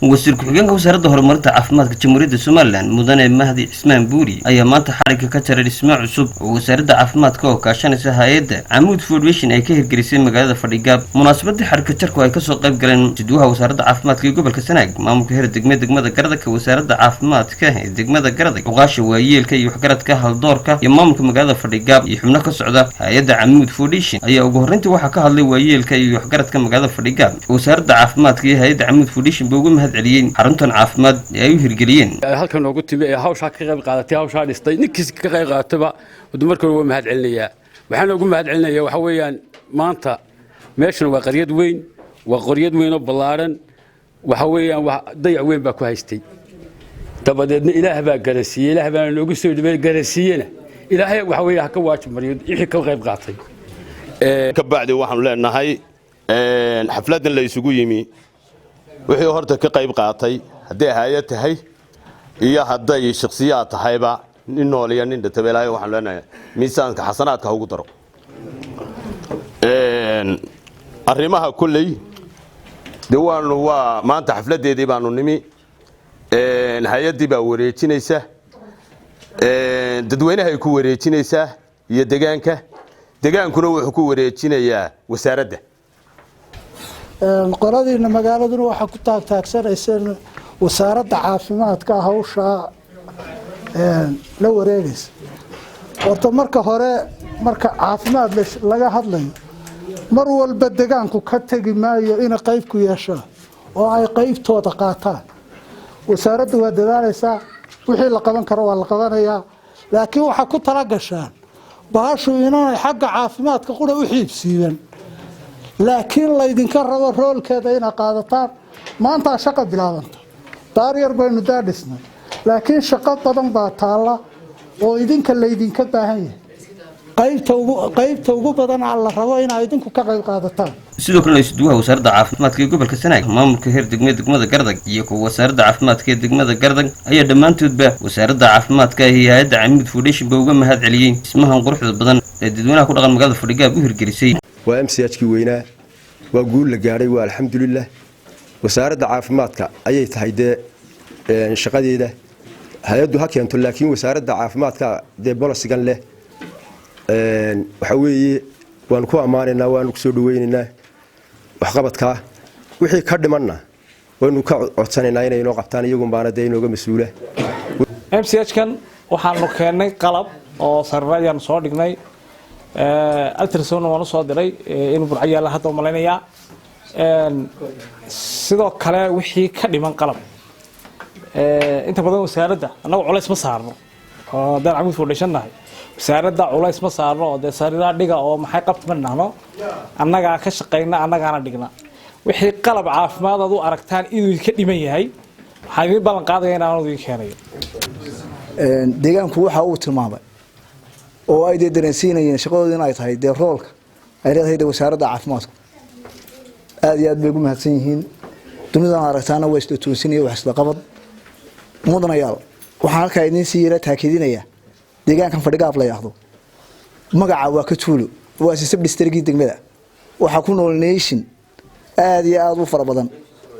wasiir ku-xigeenka wasaaradda horumarinta caafimaadka jamhuuriyadda Somaliland mudane Mahdi Ismaan Buuri ayaa maanta xariga ka jaray dhismo cusub oo wasaaradda caafimaadka oo kaashanaysa hay'adda Amoud Foundation ay ka hirgelisay magaalada Fadhigaab. munaasabadii xariga jarku ay ka soo qayb galeen jadwalka wasaaradda caafimaadka ee gobolka Sanaag, maamulka heer degmada Garadka, wasaaradda caafimaadka ee degmada Garadka, uqaasha waayeelka iyo waxgaradka haldoorka iyo maamulka magaalada Fadhigaab iyo xubno ka socda hay'adda Amoud Foundation ayaa ugu horreyntii waxa ka hadlay waayeelka iyo waxgaradka magaalada Fadhigaab. wasaaradda caafimaadka iyo hay'adda Amoud Foundation boogu mahadceliyeen xaruntan caafimaad ee ay u hirgeliyeen. halkan ugu timi ee hawsha ka qayb qaadatay hawsha dhistay ninkii ka qayb qaataba dumarka ugu mahadcelinayaa. waxaan ugu mahadcelinayaa waxa weeyaan maanta meeshan waa qaryad weyn oo ballaaran, waxa weeyaan dayac weyn baa ku haystay. dabadeedna Ilaah baa garasiiyay, Ilaah baa noogu soo dhibay garasiiyana. Ilaahay waxa weeyaan ka waajib mariyo wixii ka qayb qaatay. ka bacdi waxaan leenahay xafladan la isugu yimi wixii horta ka qayb qaatay haddii hay'ad tahay iyo hadday shakhsiyaad tahayba nin nool iyo nin dhintay Ilaahay waxaan leenahay miisaanka xasanaadka ugu daro. arrimaha kulley diwaanu waa maanta xafladeedii baanu nimi, hay'adii baa wareejinaysa, dadweynaha ay ku wareejinaysaa iyo degaankuna wuxuu ku wareejinayaa wasaaradda. qoladina magaaladuna waxa ku taagtaagsanayseen wasaaradda caafimaadka hawsha la wareegaysa. horta marka hore marka caafimaad laga hadlayo mar walba deegaanku ka tagi maayo in qayb ku yeeshaan oo ay qaybtooda qaataan. wasaaraddu waa dadaalaysaa, wixii la qaban karo waa la qabanayaa, laakiin waxa ku tala gashaan baashu inay xagga caafimaadka qura u xiibsiiban, laakiin laydinka rabo roolkeeda inay qaadataan. maanta shaqo bilaabanta daar yar baynu daadhisnay, laakiin shaqo badan baa taala oo idinka laydinka baahan yahay. qaybta ugu badan la rabo inay idinku ka qayb qaadataan. sidoo kale jadwalka wasaaradda caafimaadka ee gobolka Sanaag, maamulka heer degmada Garadka iyo kuwa wasaaradda caafimaadka ee degmada Garadka ayaa dhammaantoodba wasaaradda caafimaadka iyo hay'adda Amoud Foundation baa uga mahadceliyeen dhismahan quruxda badan ee dadweynaha ku dhaqan magaalada Fadhigaab u hirgelisay. waa MCH-kii weynaa, waa guul la gaaray, waa alxamdulillah. wasaaradda caafimaadka ayay tahay shaqadeeda, hay'addu ha keento, laakiin wasaaradda caafimaadka bolosigan leh. waxa weeye waan ku ammaanaynaa, waan ku soo dhaweynaynaa waxqabadka. wixii ka dhimanna waynu ka codsanaynaa inay inoo qabtaan, iyagun baana inooga mas'uula. MCH-kan waxaanu keennay qalab oo sarreeyaan soo dhignay, ultrasound waan soo diray in burcayaala hadda malaynayaa. sidoo kale wixii ka dhiman qalab inta badan wasaaradda annagu culays ma saarno oo dad Amoud Foundation nahay. wasaaradda culays ma saarno oo sariiraha dhiga oo maxay qabtama nahno, annaga ka shaqeyna, annagaana dhigna. wixii qalab caafimaad aad u aragtaan inuu ka dhiman yahay waxaan idin ballan qaadayaa in aan idin keenayo. deegaanku waxa uu tilmaamay oo ay dareensiinayeen shaqadooda in ay tahay roolka ay leedahay wasaaradda caafimaadku. aad iyo aad bay ugu mahadsan yihiin. dunidana aragtaana way isla toosinayaan, wax isla qabad mudanayaal. waxaan halkaa idin sii yara taakiidinayaa deegaankan Fadhigaab la yiraahdo magaca waa ka tuulo, waa sisab districtki degmada. waxa ku nool nation aad iyo aad u fara badan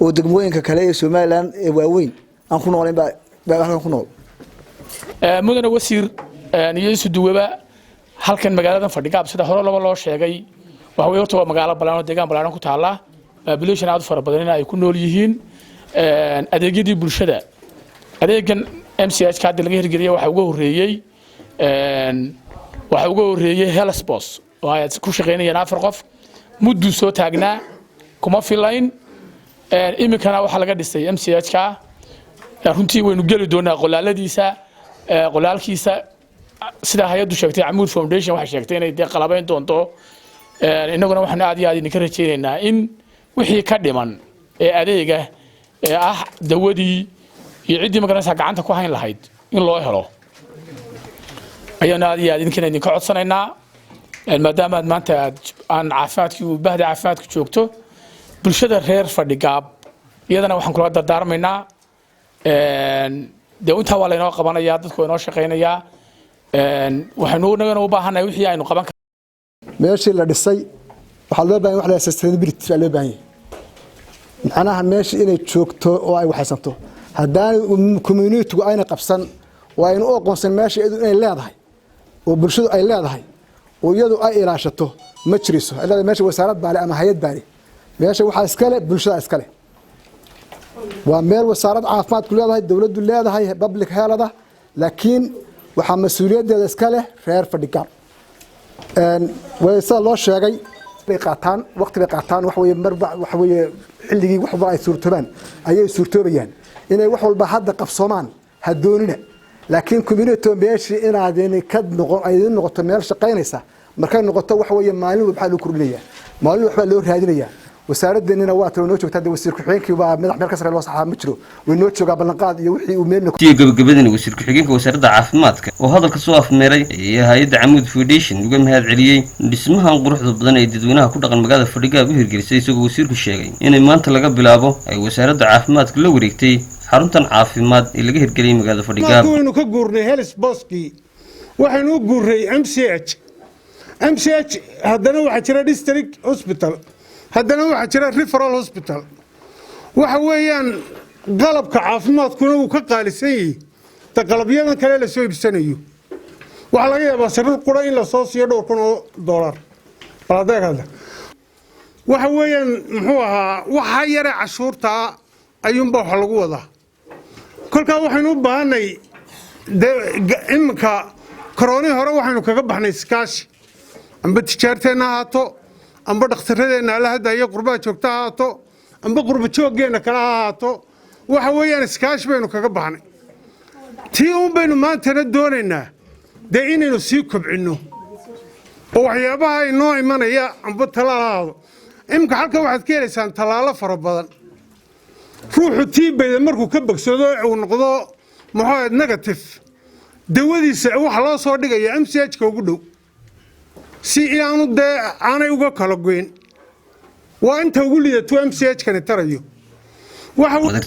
oo degmooyinka kale ee Somaliland ee waaweyn aan ku noolayn baa halkan ku nool. mudane wasiir iyo isuduwaba halkan magaalada Fadhigaab sida hore loo sheegay waxa weeye horta waa magaalo ballaaran oo deegaan ballaaran ku taala, population aad u fara badan ay ku nool yihiin. adeegyadii bulshada adeegan MCH ka hadda laga hirgeliyay waxa ugu horeeyay health post oo ay ku shaqeynayaan 4 qof muddo soo taagnaa kuma filayn. iminkana waxa laga dhisay MCH ka runtii waynu geli doonaa qolaalkiisa sida hay'addu sheegtay Amoud Foundation waxa sheegtay inay qalabayn doonto. inaguna waxaan aad iyo aad idinka rajaynaynaa in wixii ka dhiman ee adeega ee dawadii iyo ciidii magaranaysa gacanta ku hayn lahayd in loo helo ayaan aad iyo aad idinka codsanaynaa. maadaama maanta aan caafimaadkii u baahda caafimaadku joogto bulshada reer Fadhigaab iyadana waxaan kula dardaarmaynaa inta waa laynoo qabanayaa, dadku inoo shaqeynayaa. waxaynu nagana u baahanahay wixii aynu qaban meeshii la dhisay waxa loo baahan wax la sustainability loo baahan yahay. macnaha meesha inay joogto oo ay waxaysanto haddaan community-gu ayna qabsan oo ayna u aqoonsan meesha inay leedahay oo bulshadu ay leedahay oo iyadu ay ilaashato ma jiriso ilaa meesha wasaarad baale ama hay'ad baale meesha waxa iska leh bulshada iska leh waa meel wasaarad caafimaadku leedahay dawladdu leedahay public health laakiin waxa mas'uuliyadeeda iska leh reer Fadhigaab ويصل الله شيء بقطان وقت بقطان وحوي مربع وحوي حلقي وحبا أي سورتبان أي سورتبيان إنه وحول بحد قفصمان هدوننا لكن كمينتهم بيش إن عادين كد نقط أيدين نقطة مال شقينيسة مكان نقطة وحوي مالو بحاله كرلية مالو بحاله هذينية وسارد إننا وقت ونوتشو تدي وسير كحين كيوبا مدح مركز الوصحة مترو ونوتشو قبل نقاد يوحي ومنه تيجي قبل وسير كحين وسارد عافماتك وهذا كسوف ميري هي عمود فوديشن يقول هذا عليه اسمها نقروح ضدنا يددونها كل رقم مقادة فريقها بيهرجل سيسوق وسير كشيء إن ما أنت لقى بلابه أي وسارد عافماتك لو ريكتي حرمتن عافمات اللي جه الكلام مقادة فريقها ما كونه كجورني هيلس باسكي وحنو جوري MCH هذا نوع حشرة ديستريكت هوسبيتال هذا نوع حشرة ريفرال هوسبيتال وحويان قلب كعافمات كونه كقالسي تقلبيان كلا لسوي بسنيو وعلى كده بس القرآن لصوص يدور كونه $1 هذا هذا وحويان محوها وحير عشورتا أيوم بحلقوا ذا كل كا وحنو باني إمك كورونا هرا وحنو كجبحنا سكاش أم بتشارتنا هاتو أم بدخسرنا على هذا يقربا شوكتا هاتو أم بقرب شوكينا كلا هاتو وحويان سكاش بينو كجبحنا تيوم بينو ما تندورنا ده إني نسيكب عنه وحيابها إنه إيمان يا أم بتطلع إمك حلقة واحد كير إنسان طلع فربضان روحوا تيب إذا مركوا كبك سوداء ونقضاء محايد نيجاتيف دودي سعوا خلاص صادقة يا MCH كوجدو سي إيانو ده أنا يوجا كلاجين وأنت تقول لي تو MCH كانت ترى يو وحول.